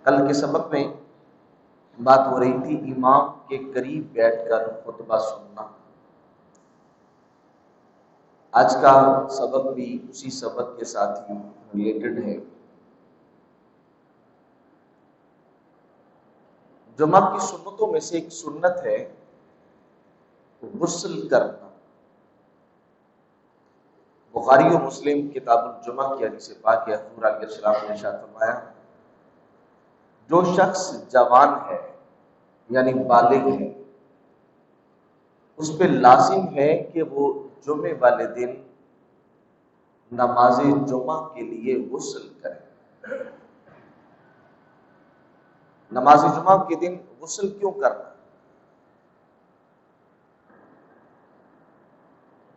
کل کے سبق میں بات ہو رہی تھی امام کے قریب بیٹھ کر خطبہ سننا۔ آج کا سبق بھی اسی سبق کے ساتھ ہی ریلیٹڈ ہے۔ جمعہ کی سنتوں میں سے ایک سنت ہے غسل کرنا۔ بخاری و مسلم کتاب الجمعہ کی حدیث پاک ہے، حضور علیہ السلام نے ارشاد فرمایا، جو شخص جوان ہے یعنی بالغ ہے، اس پہ لازم ہے کہ وہ جمعے والے دن نماز جمعہ کے لیے غسل کرے۔ نماز جمعہ کے دن غسل کیوں کرنا؟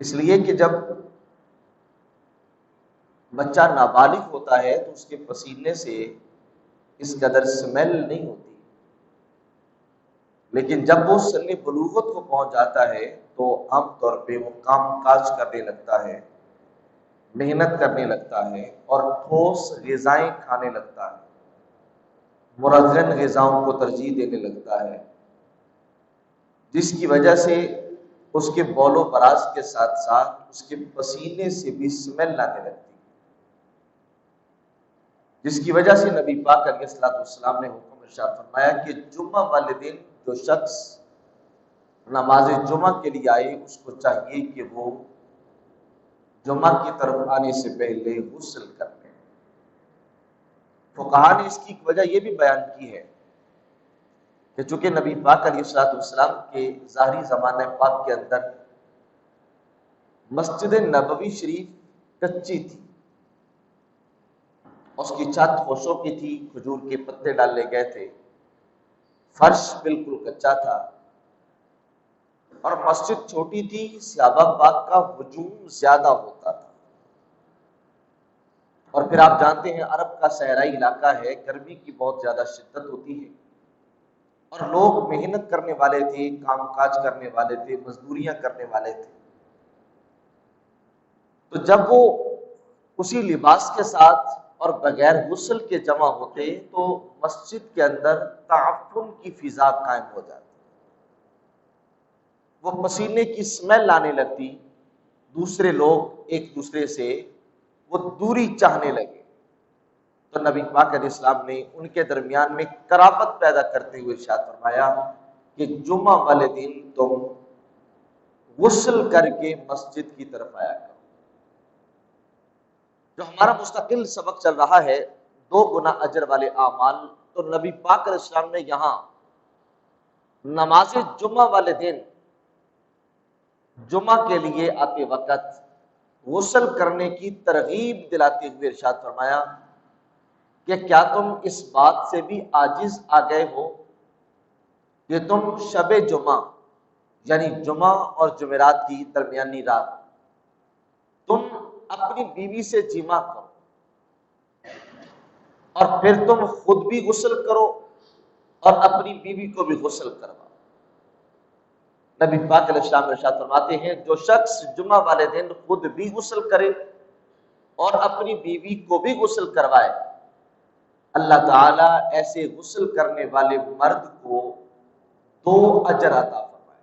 اس لیے کہ جب بچہ نابالغ ہوتا ہے تو اس کے پسینے سے اس قدر سمیل نہیں ہوتی، لیکن جب وہ سن بلوغت کو پہنچ جاتا ہے تو عام طور پہ وہ کام کاج کرنے لگتا ہے، محنت کرنے لگتا ہے اور ٹھوس غذائیں کھانے لگتا ہے، مرغن غذاؤں کو ترجیح دینے لگتا ہے، جس کی وجہ سے اس کے بول و براز کے ساتھ ساتھ اس کے پسینے سے بھی سمیل آنے لگتی ہے، جس کی وجہ سے نبی پاک علیہ السلام نے حکم ارشاد فرمایا کہ جمعہ والے دن جو شخص نماز جمعہ کے لیے آئے اس کو چاہیے کہ وہ جمعہ کی طرف آنے سے پہلے غسل کر لیں۔ فقہاء نے اس کی وجہ یہ بھی بیان کی ہے کہ چونکہ نبی پاک علیہ السلام کے ظاہری زمانہ پاک کے اندر مسجد نبوی شریف کچی تھی، اس کی چھت خوشوں کی تھی، کھجور کے پتے ڈالے گئے تھے، فرش بالکل کچا تھا اور مسجد چھوٹی تھی، صحابہ پاک کا ہجوم زیادہ ہوتا تھا، اور پھر آپ جانتے ہیں عرب کا صحرائی علاقہ ہے، گرمی کی بہت زیادہ شدت ہوتی ہے اور لوگ محنت کرنے والے تھے، کام کاج کرنے والے تھے، مزدوریاں کرنے والے تھے، تو جب وہ اسی لباس کے ساتھ اور بغیر غسل کے جمع ہوتے تو مسجد کے اندر تعفن کی فضا قائم ہو جاتی، وہ پسینے کی سمیل آنے لگتی، دوسرے لوگ ایک دوسرے سے وہ دوری چاہنے لگے، تو نبی پاک علیہ السلام نے ان کے درمیان میں قرابت پیدا کرتے ہوئے ارشاد فرمایا کہ جمعہ والے دن تم غسل کر کے مسجد کی طرف آیا کرو۔ جو ہمارا مستقل سبق چل رہا ہے 2 گنا اجر والے اعمال، تو نبی پاک علیہ السلام نے یہاں نماز جمعہ والے دن جمعہ کے لیے آتے وقت غسل کرنے کی ترغیب دلاتے ہوئے ارشاد فرمایا کہ کیا تم اس بات سے بھی عاجز آ گئے ہو کہ تم شب جمعہ یعنی جمعہ اور جمعرات کی درمیانی رات تم اپنی بیوی سے جمع کرو اور پھر تم خود بھی غسل کرو اور اپنی بیوی کو بھی غسل کرواؤ۔ نبی پاک علیہ السلام ارشاد فرماتے ہیں جو شخص جمعہ والے دن خود بھی غسل کرے اور اپنی بیوی کو بھی غسل کروائے، اللہ تعالیٰ ایسے غسل کرنے والے مرد کو 2 اجر عطا فرمائے۔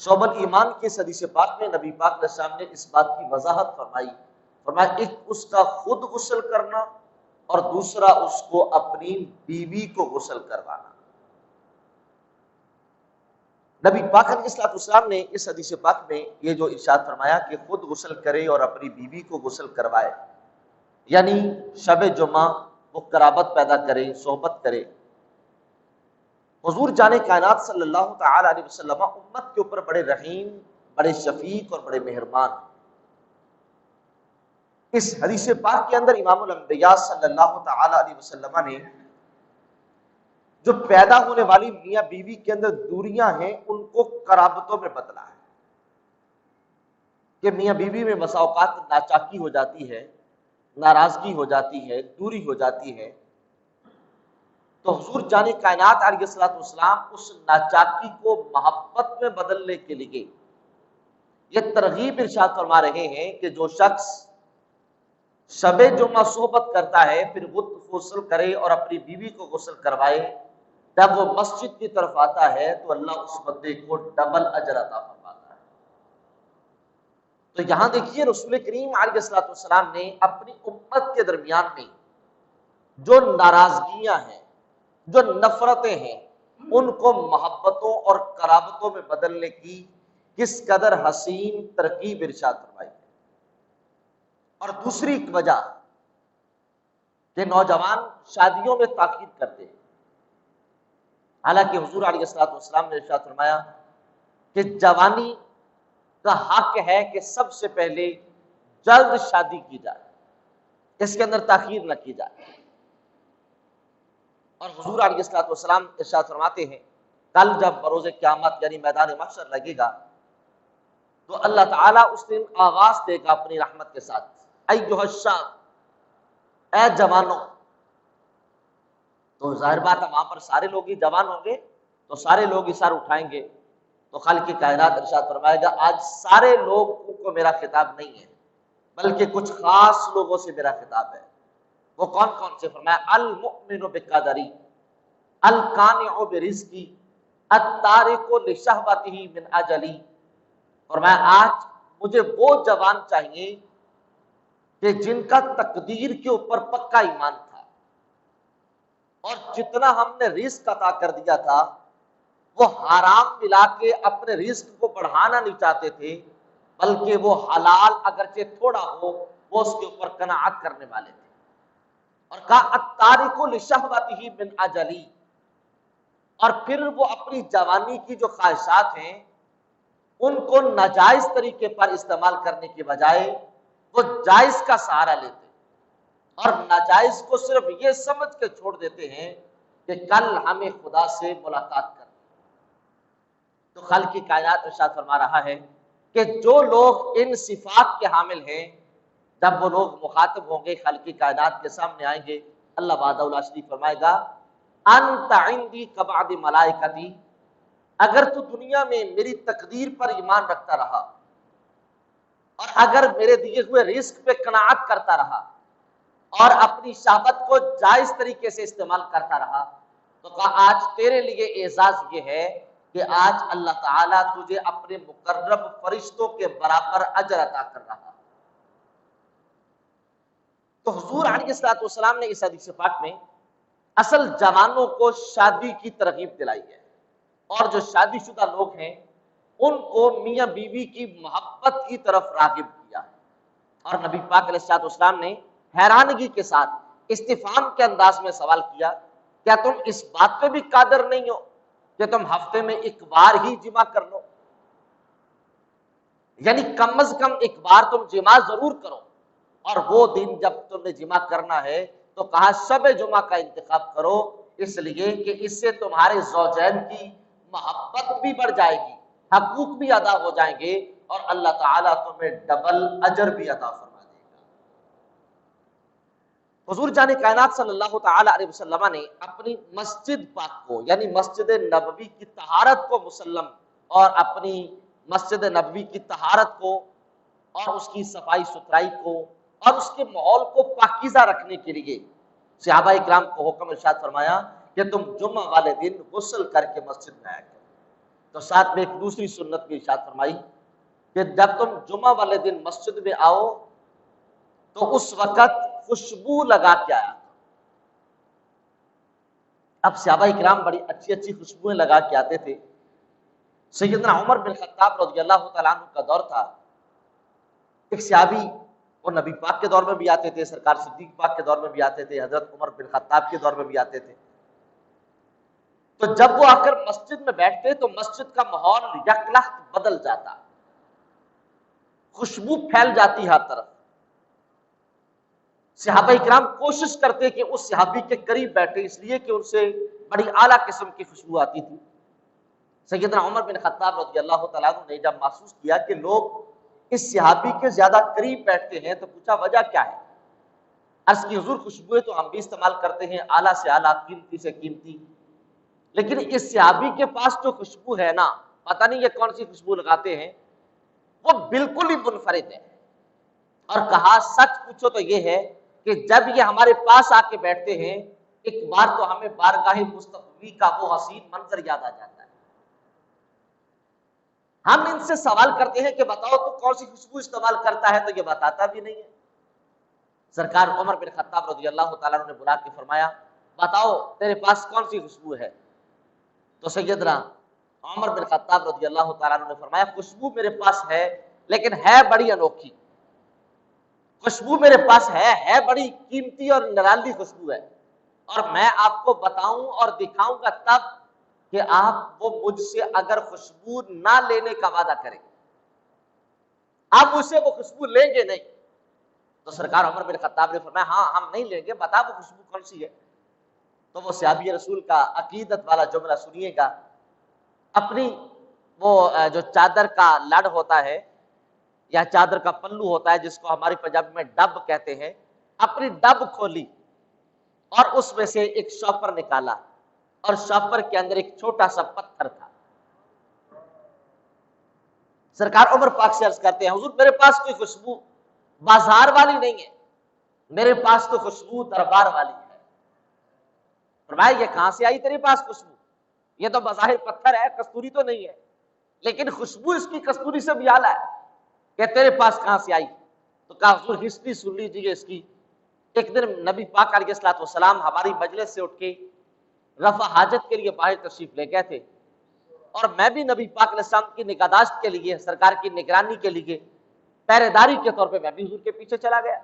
شعب الایمان کے اس حدیث پاک میں نبی پاک علیہ السلام نے اس بات کی وضاحت فرمائی، فرمایا ایک اس کا خود غسل کرنا اور دوسرا اس کو اپنی بیوی کو غسل کروانا۔ نبی پاک علیہ السلام نے اس حدیث پاک میں یہ جو ارشاد فرمایا کہ خود غسل کرے اور اپنی بیوی کو غسل کروائے، یعنی شب جمعہ وہ قرابت پیدا کرے، صحبت کرے۔ حضور جان کائنات صلی اللہ تعالی علیہ وسلم امت کے اوپر بڑے رحیم، بڑے شفیق اور بڑے مہربان۔ اس حدیث پاک کے اندر امام الانبیاء صلی اللہ تعالی علیہ وسلم نے جو پیدا ہونے والی میاں بیوی کے اندر دوریاں ہیں ان کو قرابتوں میں بدلا ہے کہ میاں بیوی میں بسا اوقات ناچاکی ہو جاتی ہے، ناراضگی ہو جاتی ہے، دوری ہو جاتی ہے، تو حضور جان کائنات علیہ السلام اس ناچاکی کو محبت میں بدلنے کے لیے یہ ترغیب ارشاد فرما رہے ہیں کہ جو شخص شب جمعہ صحبت کرتا ہے، پھر غسل کرے اور اپنی بیوی کو غسل کروائے، جب وہ مسجد کی طرف آتا ہے تو اللہ اس بندے کو ڈبل اجر عطا فرماتا ہے۔ تو یہاں دیکھیے رسول کریم علیہ الصلوۃ والسلام نے اپنی امت کے درمیان میں جو ناراضگیاں ہیں، جو نفرتیں ہیں، ان کو محبتوں اور قرابتوں میں بدلنے کی کس قدر حسین ترکیب ارشاد فرمائی ہے۔ اور دوسری ایک وجہ کہ نوجوان شادیوں میں تاخیر کرتے ہیں، حالانکہ حضور علیہ الصلوۃ والسلام نے ارشاد فرمایا کہ جوانی کا حق ہے کہ سب سے پہلے جلد شادی کی جائے، اس کے اندر تاخیر نہ کی جائے۔ اور حضور علیہ الصلوۃ والسلام ارشاد فرماتے ہیں کل جب بروز قیامت یعنی میدان محشر لگے گا تو اللہ تعالیٰ اس دن آغاز دے گا اپنی رحمت کے ساتھ، ایھا الشاب، اے جوانوں۔ تو ظاہر بات ہے وہاں پر سارے لوگ ہی جوان ہوں گے تو سارے لوگ ہی سر اٹھائیں گے، تو خالق کائنات ارشاد فرمائے گا آج سارے لوگوں کو میرا خطاب نہیں ہے بلکہ کچھ خاص لوگوں سے میرا خطاب ہے۔ وہ کون کون سے؟ فرمایا المؤمن بقدری، القانع برزقی، التارک لشہوتہ من اجلی۔ فرمایا آج مجھے وہ جوان چاہیے کہ جن کا تقدیر کے اوپر پکا ایمان تھا، اور جتنا ہم نے رزق عطا کر دیا تھا وہ حرام ملا کے اپنے رزق کو بڑھانا نہیں چاہتے تھے، بلکہ وہ حلال اگرچہ تھوڑا ہو وہ اس کے اوپر قناعت کرنے والے تھے۔ اور کہا التارک لشہوتہ من اجلی، اور پھر وہ اپنی جوانی کی جو خواہشات ہیں ان کو ناجائز طریقے پر استعمال کرنے کے بجائے وہ جائز کا سہارا لیتے اور ناجائز کو صرف یہ سمجھ کے چھوڑ دیتے ہیں کہ کل ہمیں خدا سے ملاقات کرنا۔ تو خالق کی کائنات ارشاد فرما رہا ہے کہ جو لوگ ان صفات کے حامل ہیں، جب وہ لوگ مخاطب ہوں گے خالق کی کائنات کے سامنے آئیں گے، اللہ وعدہ لا شریک فرمائے گا انت عندی کبعد ملائکتی، اگر تو دنیا میں میری تقدیر پر ایمان رکھتا رہا اور اگر میرے دیے ہوئے رزق پہ قناعت کرتا رہا اور اپنی شہوت کو جائز طریقے سے استعمال کرتا رہا، تو کہا آج تیرے لیے اعزاز یہ ہے کہ آج اللہ تعالیٰ تجھے اپنے مقرب فرشتوں کے برابر اجر عطا کر رہا۔ تو حضور علیہ الصلوۃ والسلام نے اس حدیث پاک میں اصل جوانوں کو شادی کی ترغیب دلائی ہے، اور جو شادی شدہ لوگ ہیں ان کو میاں بیوی کی محبت کی طرف راغب کیا ہے۔ اور نبی پاک علیہ الصلوۃ والسلام نے حیرانگی کے ساتھ استفہام کے انداز میں سوال کیا، کیا تم اس بات پہ بھی قادر نہیں ہو کہ تم ہفتے میں ایک بار ہی جمع کر لو؟ یعنی کم از کم ایک بار تم جمع ضرور کرو، اور وہ دن جب تم نے جمع کرنا ہے تو کہا شب جمعہ کا انتخاب کرو، اس لیے کہ اس سے تمہارے زوجین کی محبت بھی بڑھ جائے گی، حقوق بھی ادا ہو جائیں گے، اور اللہ تعالیٰ تمہیں ڈبل اجر بھی عطا فرما دے گا۔ حضور جان کائنات صلی اللہ تعالی علیہ وسلم نے اپنی مسجد پاک کو یعنی مسجد نبوی کی طہارت کو مسلم، اور اپنی مسجد نبوی کی طہارت کو اور اس کی صفائی ستھرائی کو اور اس کے ماحول کو پاکیزہ رکھنے کے لیے صحابہ اکرام کو حکم ارشاد فرمایا کہ تم جمعہ والے دن غسل کر کے مسجد میں آیا کرو۔ تو ساتھ میں ایک دوسری سنت بھی ارشاد فرمائی کہ جب تم جمعہ والے دن مسجد میں آؤ تو اس وقت خوشبو لگا کے آیا۔ اب صحابہ اکرام بڑی اچھی اچھی خوشبوئیں لگا کے آتے تھے۔ سیدنا عمر بن خطاب رضی اللہ تعالیٰ عنہ کا دور تھا، ایک صحابی وہ نبی پاک کے دور میں بھی آتے تھے، سرکار صدیق پاک کے دور میں بھی آتے تھے، حضرت عمر بن خطاب کے دور میں بھی آتے تھے۔ تو جب وہ آ کر مسجد میں بیٹھتے تو مسجد کا ماحول یک لخت بدل جاتا، خوشبو پھیل جاتی ہر طرف۔ صحابہ اکرام کوشش کرتے کہ اس صحابی کے قریب بیٹھے، اس لیے کہ ان سے بڑی اعلیٰ قسم کی خوشبو آتی تھی۔ سیدنا عمر بن خطاب رضی اللہ تعالیٰ عنہ نے جب محسوس کیا کہ لوگ اس صحابی کے زیادہ قریب بیٹھتے ہیں تو پوچھا وجہ کیا ہے؟ عرض کی حضور خوشبوئیں تو ہم بھی استعمال کرتے ہیں، اعلیٰ سے اعلیٰ، قیمتی سے قیمتی، لیکن اس صحابی کے پاس جو خوشبو ہے نا، پتہ نہیں یہ کون سی خوشبو لگاتے ہیں، وہ بالکل ہی منفرد ہے۔ اور کہا سچ پوچھو تو یہ ہے کہ جب یہ ہمارے پاس آ کے بیٹھتے ہیں ایک بار تو ہمیں بارگاہ مصطفی کا وہ حسین منظر یاد آ جاتا ہے. ہم ان سے سوال کرتے ہیں کہ بتاؤ تو کون سی خوشبو استعمال کرتا ہے، تو یہ بتاتا بھی نہیں ہے. سرکار عمر بن خطاب رضی اللہ تعالیٰ عنہ نے بلا کے فرمایا بتاؤ تیرے پاس کون سی خوشبو ہے؟ تو سیدنا عمر بن خطاب رضی اللہ تعالیٰ عنہ نے فرمایا خوشبو میرے پاس ہے لیکن ہے بڑی انوکھی. خوشبو میرے پاس ہے بڑی قیمتی اور نرالی خوشبو ہے، اور میں آپ کو بتاؤں اور دکھاؤں گا تب کہ آپ وہ مجھ سے اگر خوشبو نہ لینے کا وعدہ کریں، آپ مجھ سے وہ خوشبو لیں گے نہیں. تو سرکار عمر بن خطاب نے فرمایا ہاں ہم نہیں لیں گے، بتا وہ خوشبو کون سی ہے. تو وہ صحابی رسول کا عقیدت والا جملہ سنیے گا. اپنی وہ جو چادر کا لڑ ہوتا ہے یا چادر کا پلو ہوتا ہے جس کو ہماری پنجابی میں ڈب کہتے ہیں، اپنی ڈب کھولی اور اس میں سے ایک شاپر نکالا اور شاپر کے اندر ایک چھوٹا سا پتھر تھا. سرکار عمر پاک سے عرض کرتے ہیں حضور میرے پاس کوئی خوشبو بازار والی نہیں ہے، میرے پاس تو خوشبو دربار والی ہے. فرمایا یہ کہاں سے آئی تیرے پاس خوشبو؟ یہ تو بظاہر پتھر ہے، کستوری تو نہیں ہے، لیکن خوشبو اس کی کستوری سے بھی اعلیٰ ہے، کہ تیرے پاس کہاں سے آئی؟ تو کہا حضور ہسٹری سن لیجیے اس کی. ایک دن نبی پاک علیہ السلام ہماری مجلس سے اٹھ کے رفع حاجت کے لیے باہر تشریف لے گئے تھے، اور میں بھی نبی پاک علیہ السلام کی نگہداشت کے لیے، سرکار کی نگرانی کے لیے، پہرے داری کے طور پہ میں بھی حضور کے پیچھے چلا گیا.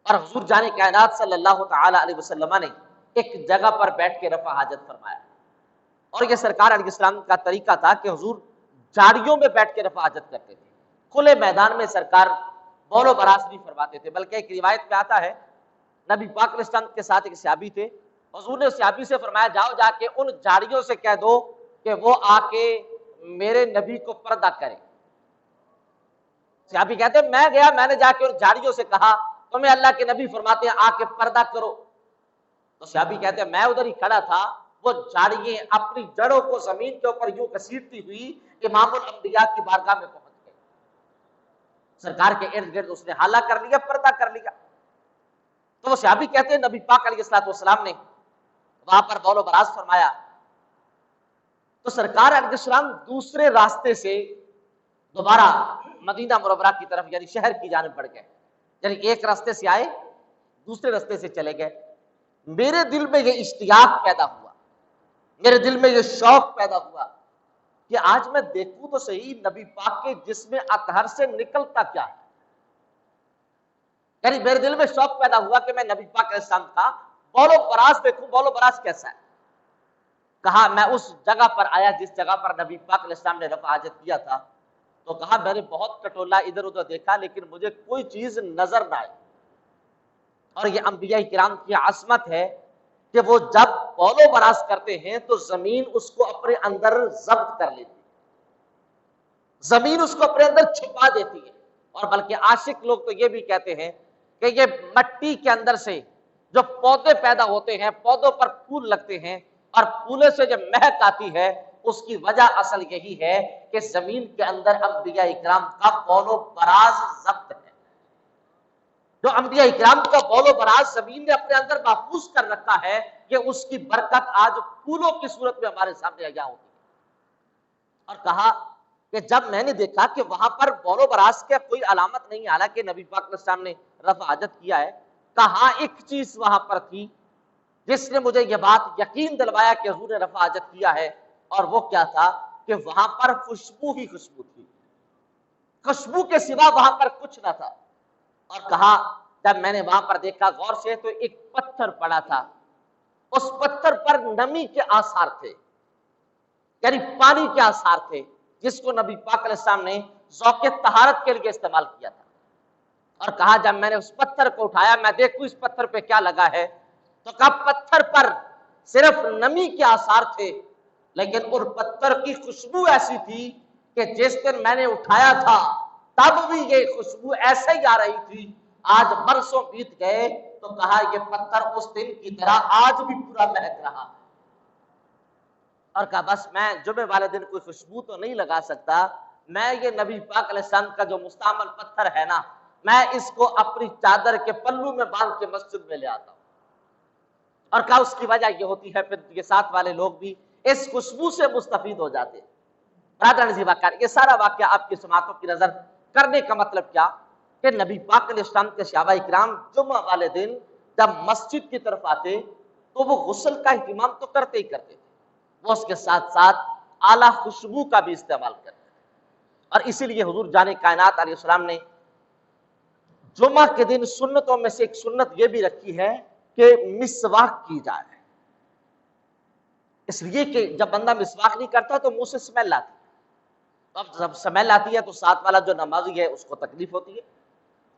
اور حضور جان کائنات صلی اللہ تعالی علیہ وسلم نے ایک جگہ پر بیٹھ کے رفع حاجت فرمایا. اور یہ سرکار علیہ السلام کا طریقہ تھا کہ حضور جھاڑیوں میں بیٹھ کے رفع حاجت کرتے تھے، کھلے میدان میں سرکار بول و براز نہیں فرماتے تھے. بلکہ ایک روایت میں آتا ہے نبی پاک علیہ السلام کے ساتھ ایک صحابی تھے، حضور نے صحابی سے فرمایا جاؤ جا کے ان جھاڑیوں سے کہہ دو کہ وہ آ کے میرے نبی کو پردہ کرے. صحابی کہتے ہیں میں گیا، میں نے جا کے ان جھاڑیوں سے کہا تمہیں اللہ کے نبی فرماتے ہیں آ کے پردہ کرو. تو صحابی کہتے ہیں میں ادھر ہی کھڑا تھا، وہ جھاڑیاں اپنی جڑوں کو زمین کے اوپر یوں گھسیٹتی ہوئی امام الانبیاء کی بارگاہ میں پہنچ گئی. سرکار کے ارد گرد اس نے حالہ کر لیا، پردہ کر لیا. تو وہ صحابی کہتے ہیں نبی پاک علیہ السلام نے وہاں پر بول و براز فرمایا. تو سرکار علیہ السلام دوسرے راستے سے دوبارہ مدینہ منورہ کی طرف یعنی شہر کی جانب بڑھ گئے. یعنی ایک راستے سے آئے دوسرے راستے سے چلے گئے. میرے دل میں یہ اشتیاق پیدا ہوا، میرے دل میں یہ شوق پیدا ہوا کہ آج میں دیکھوں تو صحیح نبی پاک کے جسم اطہر سے نکلتا کیا ہے. یعنی میرے دل میں شوق پیدا ہوا کہ میں نبی پاک علیہ السلام کا بول و براز دیکھوں، بول و براز کیسا ہے. کہا میں اس جگہ پر آیا جس جگہ پر نبی پاک علیہ السلام نے رفع حاجت کیا تھا. تو کہا میں نے بہت ٹٹولا ادھر ادھر دیکھا لیکن مجھے کوئی چیز نظر نہ آئی. اور یہ انبیاء کرام کی عظمت ہے کہ وہ جب بول و براز کرتے ہیں تو زمین اس کو اپنے اندر ضبط کر لیتی ہے، زمین اس کو اپنے اندر چھپا دیتی ہے. اور بلکہ عاشق لوگ تو یہ بھی کہتے ہیں کہ یہ مٹی کے اندر سے جو پودے پیدا ہوتے ہیں، پودوں پر پھول لگتے ہیں اور پھولے سے جب مہک آتی ہے اس کی وجہ اصل یہی ہے کہ زمین کے اندر انبیاء اکرام کا بول و براز ضبط ہے. جو انبیاء اکرام کا بول و براز زمین نے اپنے اندر محفوظ کر رکھا ہے، یہ اس کی برکت آج پھولوں کی صورت میں ہمارے سامنے آیا ہوتی ہے. اور کہا کہ جب میں نے دیکھا کہ وہاں پر بول و براز کا کوئی علامت نہیں، حالانکہ نبی پاک علیہ السلام نے رفع حاجت کیا ہے، کہا ایک چیز وہاں پر تھی جس نے مجھے یہ بات یقین دلوایا کہ حضور نے رفع حاجت کیا ہے. اور وہ کیا تھا کہ وہاں پر خوشبو ہی خوشبو تھی، خوشبو کے سوا وہاں پر کچھ نہ تھا. اور کہا جب میں نے وہاں پر دیکھا غور سے تو ایک پتھر پڑا تھا، اس پتھر پر نمی کے آثار تھے، یعنی پانی کے آثار تھے جس کو نبی پاک علیہ السلام نے ذوق طہارت کے لیے استعمال کیا تھا. اور کہا جب میں نے اس پتھر کو اٹھایا میں دیکھوں اس پتھر پہ کیا لگا ہے، تو کہا پتھر پر صرف نمی کے آثار تھے لیکن اور پتھر کی خوشبو ایسی تھی کہ جس دن میں نے اٹھایا تھا تب بھی یہ خوشبو ایسے ہی آ رہی تھی. آج برسوں بیت گئے تو کہا یہ پتھر اس دن کی طرح آج بھی پورا مہک رہا. اور کہا بس میں جمعے والے دن کوئی خوشبو تو نہیں لگا سکتا، میں یہ نبی پاک علیہ السلام کا جو مستعمل پتھر ہے نا، میں اس کو اپنی چادر کے پلو میں باندھ کے مسجد میں لے آتا ہوں۔ اور کہا اس کی وجہ یہ ہوتی ہے پھر یہ ساتھ والے لوگ بھی اس خوشبو سے مستفید ہو جاتے ہیں۔ برادر عزیز واقعہ، یہ سارا واقعہ آپ کی سماعتوں کی نظر کرنے کا مطلب کیا کہ نبی پاک علیہ السلام کے صحابہ کرام جمعہ والے دن جب مسجد کی طرف آتے تو وہ غسل کا اہتمام تو کرتے ہی کرتے تھے، وہ اس کے ساتھ ساتھ اعلیٰ خوشبو کا بھی استعمال کرتے تھے۔ اور اسی لیے حضور جان کائنات علیہ السلام نے جمعہ کے دن سنتوں میں سے ایک سنت یہ بھی رکھی ہے کہ مسواک کی جائے، اس لیے کہ جب بندہ مسواک نہیں کرتا تو منہ سے سمیل آتی ہے، اب جب سمیل آتی ہے تو ساتھ والا جو نمازی ہے اس کو تکلیف ہوتی ہے،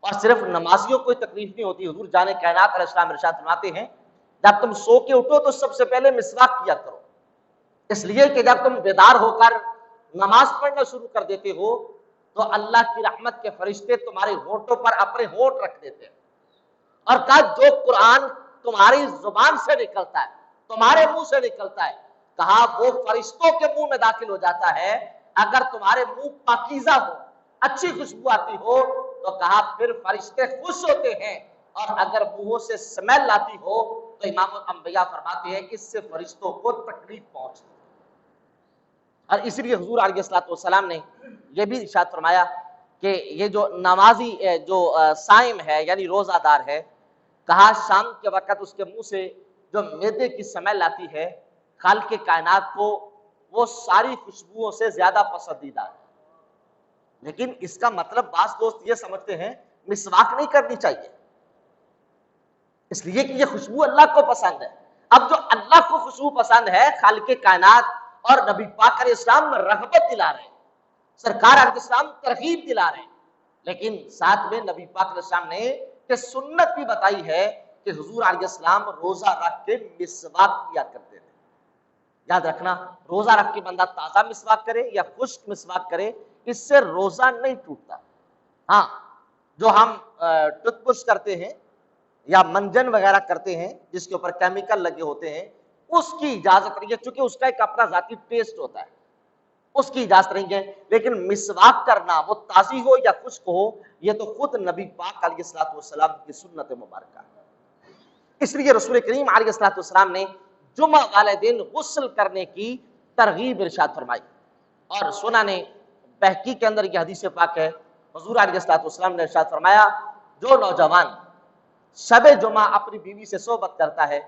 اور صرف نمازیوں کو تکلیف نہیں ہوتی۔ حضور جان کائنات علیہ السلام ارشاد فرماتے ہیں جب تم سو کے اٹھو تو سب سے پہلے مسواک کیا کرو، اس لیے کہ جب تم بیدار ہو کر نماز پڑھنا شروع کر دیتے ہو تو اللہ کی رحمت کے فرشتے تمہارے ہونٹوں پر اپنے ہونٹ رکھ دیتے ہیں، اور کہا جو قرآن تمہاری زبان سے نکلتا ہے، تمہارے منہ سے نکلتا ہے، کہا وہ فرشتوں کے منہ میں داخل ہو جاتا ہے۔ اگر تمہارے منہ پاکیزہ ہو، اچھی خوشبو آتی ہو تو کہا پھر فرشتے خوش ہوتے ہیں، اور اگر منہوں سے سمیل آتی ہو تو امام الانبیاء فرماتے ہیں اس سے فرشتوں کو تکلیف پہنچتی ہے۔ اور اس لیے حضور علیہ السلام نے یہ بھی ارشاد فرمایا کہ یہ جو نمازی جو صائم ہے یعنی روزہ دار ہے، کہا شام کے وقت اس کے منہ سے جو معدے کی سمیل آتی ہے خالق کائنات کو وہ ساری خوشبوؤں سے زیادہ پسندیدہ ہے۔ لیکن اس کا مطلب بعض دوست یہ سمجھتے ہیں مسواک نہیں کرنی چاہیے، اس لیے کہ یہ خوشبو اللہ کو پسند ہے۔ اب جو اللہ کو خوشبو پسند ہے، خالق کائنات اور نبی پاک علیہ السلام رغبت دلا رہے ہیں، سرکار علیہ السلام ترغیب دلا رہے ہیں، لیکن ساتھ میں نبی پاک علیہ السلام نے کہ سنت بھی بتائی ہے کہ حضور علیہ السلام روزہ رکھ کے مسواک کیا کرتے تھے۔ یاد رکھنا، روزہ رکھ کے بندہ تازہ مسواک کرے یا خشک مسواک کرے، اس سے روزہ نہیں ٹوٹتا۔ ہاں، جو ہم ٹوتھ برش کرتے ہیں یا منجن وغیرہ کرتے ہیں جس کے اوپر کیمیکل لگے ہوتے ہیں، اس کی اجازت نہیں ہے، چونکہ اس کا ایک اپنا ذاتی ٹیسٹ ہوتا ہے، اس کی اجازت نہیں ہے۔ لیکن مسواک کرنا وہ تازی ہو یا خشک ہو، یہ تو خود نبی پاک علیہ السلام کی سنت مبارکہ ہے۔ اس لیے رسول کریم علیہ السلام نے جمعہ والے دن غسل کرنے کی ترغیب ارشاد فرمائی، اور سنن بہقی کے اندر یہ حدیث پاک ہے، حضور علیہ السلام نے ارشاد فرمایا جو نوجوان شب جمعہ اپنی بیوی سے صحبت کرتا ہے،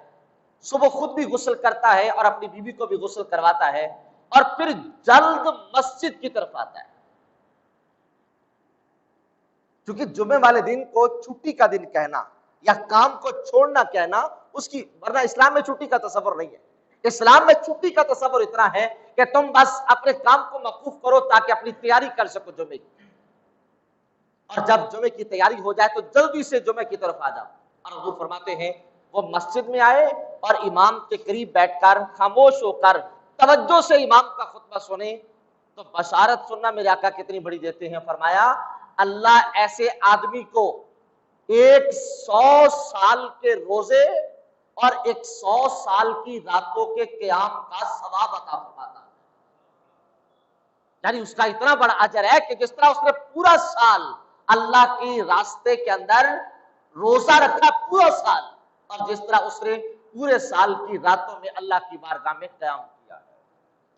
صبح خود بھی غسل کرتا ہے اور اپنی بیوی کو بھی غسل کرواتا ہے، اور پھر جلد مسجد کی طرف آتا ہے، کیونکہ جمعے والے دن کو چھٹی کا دن کہنا یا کام کو چھوڑنا کہنا اس کی، ورنہ اسلام میں چھٹی کا تصور نہیں ہے۔ اسلام میں چھٹی کا تصور اتنا ہے کہ تم بس اپنے کام کو موقوف کرو تاکہ اپنی تیاری کر سکو جمعے کی، اور جب جمعے کی تیاری ہو جائے تو جلدی سے جمعے کی طرف آ جاؤ۔ اور حضور فرماتے ہیں وہ مسجد میں آئے اور امام کے قریب بیٹھ کر خاموش ہو کر توجہ سے امام کا خطبہ سنے تو بشارت سننا میرے آقا کتنی بڑی دیتے ہیں، فرمایا اللہ ایسے آدمی کو 100 سال کے روزے اور 100 سال کی راتوں کے قیام کا ثواب عطا فرماتا ہے، یعنی اس کا اتنا بڑا اجر ہے کہ جس طرح اس نے پورا سال اللہ کی راستے کے اندر روزہ رکھا پورا سال، اور جس طرح اس نے پورے سال کی راتوں میں اللہ کی بارگاہ میں قیام کیا ہے۔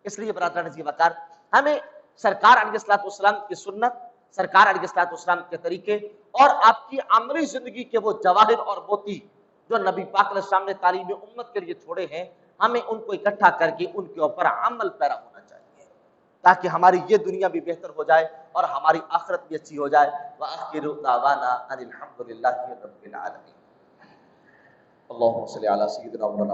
اس لیے برادران عزیز وقار، ہمیں سرکار علیہ السلام کی سنت، سرکار علیہ السلام کے طریقے اور آپ کی عملی زندگی کے وہ جواہر اور موتی جو نبی پاک علیہ السلام نے تعلیم امت کے لیے چھوڑے ہیں، ہمیں ان کو اکٹھا کر کے ان کے اوپر عمل پیرا ہونا چاہیے تاکہ ہماری یہ دنیا بھی بہتر ہو جائے اور ہماری آخرت بھی اچھی ہو جائے۔ وآخر دعوانا ان الحمد للہ رب العالمین۔ اللہم صلی علی سیدنا مولانا